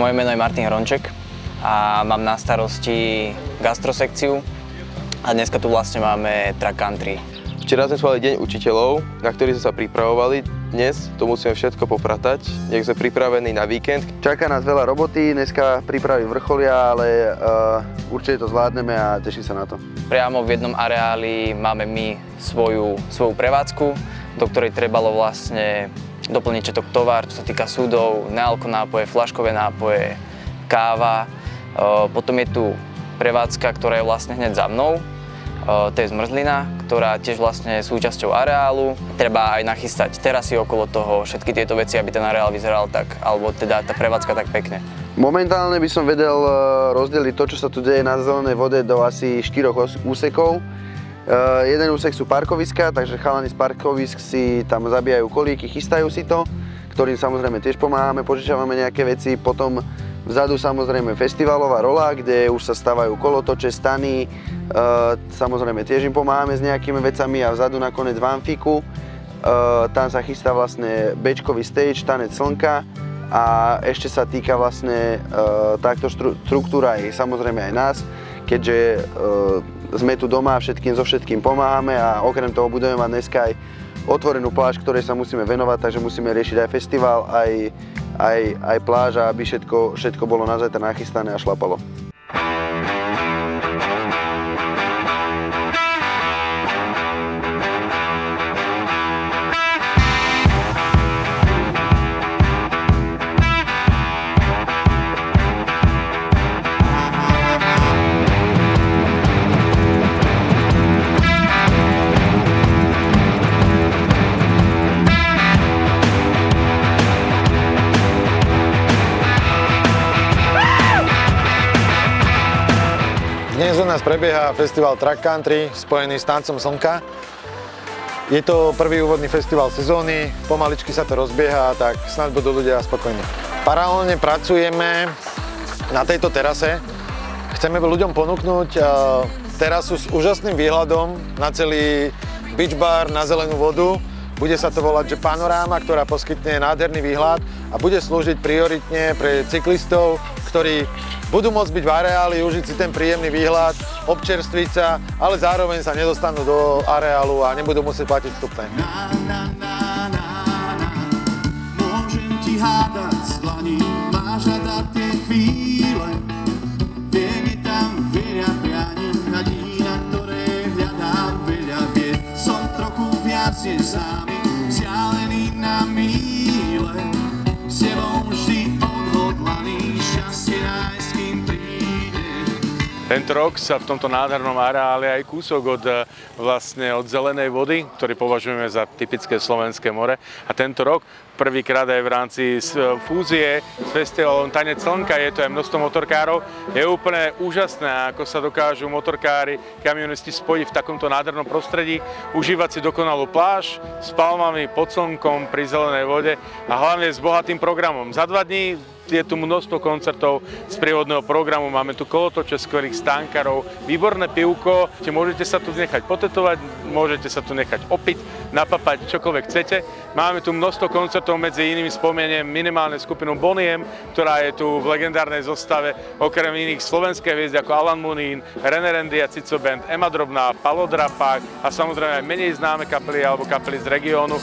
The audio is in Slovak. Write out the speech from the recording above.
Moje meno je Martin Hronček a mám na starosti gastrosekciu a dneska tu vlastne máme track country. Včera sme mali deň učiteľov, na ktorý sme sa pripravovali. Dnes to musíme všetko popratať, nech sme pripravení na víkend. Čaká nás veľa roboty, dneska prípravy vrcholia, ale určite to zvládneme a teším sa na to. Priamo v jednom areáli máme my svoju prevádzku, do ktorej trebalo vlastne doplniť všetok tovar, čo sa týka súdov, nealko nápoje, fľaškové nápoje, káva. Potom je tu prevádzka, ktorá je vlastne hneď za mnou. To je zmrzlina, ktorá tiež vlastne je súčasťou areálu. Treba aj nachystať terasy okolo toho, všetky tieto veci, aby ten areál vyzeral tak, alebo teda tá prevádzka tak pekne. Momentálne by som vedel rozdeliť to, čo sa tu deje na zelenej vode, do asi 4 úsekov. Jeden úsek sú parkoviska, takže chalani z parkovisk si tam zabíjajú kolíky, chystajú si to, ktorým samozrejme tiež pomáhame, požičávame nejaké veci. Potom vzadu samozrejme festivalová rola, kde už sa stavajú kolotoče, stany, samozrejme tiež im pomáhame s nejakými vecami a vzadu nakoniec v amfiku. Tam sa chystá vlastne bečkový stage, tanec slnka a ešte sa týka vlastne takto štruktúra aj samozrejme aj nás, keďže sme tu doma, všetkým so všetkým pomáhame a okrem toho budeme mať dneska aj otvorenú pláž, ktorej sa musíme venovať, takže musíme riešiť aj festival, aj pláž, aby všetko bolo na zajtra nachystané a šlapalo. Dnes u nás prebieha festival Track Country spojený s tancom slnka. Je to prvý úvodný festival sezóny, pomaličky sa to rozbieha, tak snáď budú ľudia spokojní. Paralelne pracujeme na tejto terase. Chceme ľuďom ponúknuť terasu s úžasným výhľadom na celý beach bar, na zelenú vodu. Bude sa to volať, že Panoráma, ktorá poskytne nádherný výhľad a bude slúžiť prioritne pre cyklistov, ktorí budú môcť byť v areáli, užiť si ten príjemný výhľad, občerstviť sa, ale zároveň sa nedostanú do areálu a nebudú musieť platiť vstupné. Môžem ti hádať z dlaní, máš hľadať tie chvíle. Viem, je tam veľa prianí a dní, na ktoré hľadám veľa vied. Som trochu viac než známy, vzdialený na míle. S tebou vždy odhodlaný, šťastie nájsť. Tento rok sa v tomto nádhernom areále aj kúsok od zelenej vody, ktorý považujeme za typické slovenské more. A tento rok prvýkrát aj v rámci fúzie s festivalom Tanec slnka, je to aj množstvo motorkárov. Je úplne úžasné, ako sa dokážu motorkári, kamionisti spojiť v takomto nádhernom prostredí, užívať si dokonalú pláž s palmami pod slnkom pri zelenej vode a hlavne s bohatým programom. Za 2 dní je tu množstvo koncertov z prírodného programu, máme tu kolotoče skvelých stánkarov, výborné pivko, môžete sa tu nechať potetovať, môžete sa tu nechať opiť, napapať, čokoľvek chcete. Máme tu množstvo koncertov, medzi inými spomeniem minimálne skupinu Boniem, ktorá je tu v legendárnej zostave, okrem iných slovenské hviezdy ako Alan Munín, René Randy a Cico Band, Ema Drobná, Palo Drapák a samozrejme aj menej známe kapely alebo kapely z regiónu.